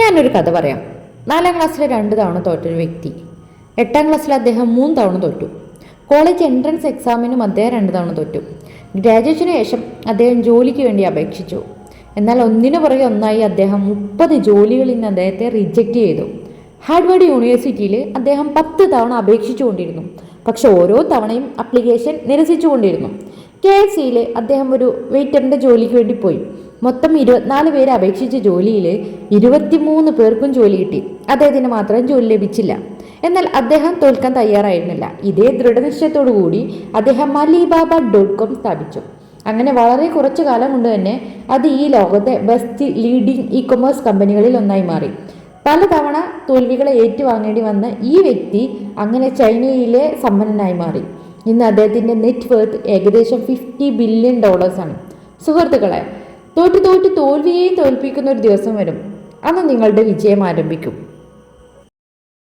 ഞാനൊരു കഥ പറയാം. 4ാം ക്ലാസ്സിൽ 2 തവണ തോറ്റൊരു വ്യക്തി. 8ാം ക്ലാസ്സിൽ അദ്ദേഹം 3 തവണ തോറ്റു. കോളേജ് എൻട്രൻസ് എക്സാമിനും അദ്ദേഹം 2 തവണ തോറ്റു. ഗ്രാജുവേഷന് ശേഷം അദ്ദേഹം ജോലിക്ക് വേണ്ടി അപേക്ഷിച്ചു. എന്നാൽ ഒന്നിനു പുറകെ ഒന്നായി അദ്ദേഹം 30 ജോലികളിൽ നിന്ന് അദ്ദേഹത്തെ റിജക്റ്റ് ചെയ്തു. ഹാർഡ്വേർഡ് യൂണിവേഴ്സിറ്റിയിൽ അദ്ദേഹം 10 തവണ അപേക്ഷിച്ചുകൊണ്ടിരുന്നു. പക്ഷെ ഓരോ തവണയും അപ്ലിക്കേഷൻ നിരസിച്ചുകൊണ്ടിരുന്നു. KFCയിൽ അദ്ദേഹം ഒരു വെയിറ്ററിൻ്റെ ജോലിക്ക് വേണ്ടി പോയി. മൊത്തം 24 പേര് അപേക്ഷിച്ച ജോലിയിൽ 23 പേർക്കും ജോലി കിട്ടി. അദ്ദേഹത്തിന് മാത്രം ജോലി ലഭിച്ചില്ല. എന്നാൽ അദ്ദേഹം തോൽക്കാൻ തയ്യാറായിരുന്നില്ല. ഇതേ ദൃഢനിശ്ചയത്തോടു കൂടി അദ്ദേഹം Alibaba.com സ്ഥാപിച്ചു. അങ്ങനെ വളരെ കുറച്ചു കാലം കൊണ്ട് തന്നെ അത് ഈ ലോകത്തെ ബെസ്റ്റ് ലീഡിംഗ് ഇ-കൊമേഴ്സ് കമ്പനികളിൽ ഒന്നായി മാറി. പലതവണ തോൽവികളെ ഏറ്റുവാങ്ങേണ്ടി വന്ന ഈ വ്യക്തി അങ്ങനെ ചൈനയിലെ സമ്പന്നനായി മാറി. ഇന്ന് അദ്ദേഹത്തിൻ്റെ നെറ്റ് വർത്ത് ഏകദേശം $50 ബില്യൺ ആണ്. സുഹൃത്തുക്കളെ, തോൽവിയെയും തോൽപ്പിക്കുന്ന ഒരു ദിവസം വരും. അന്ന് നിങ്ങളുടെ വിജയം ആരംഭിക്കും.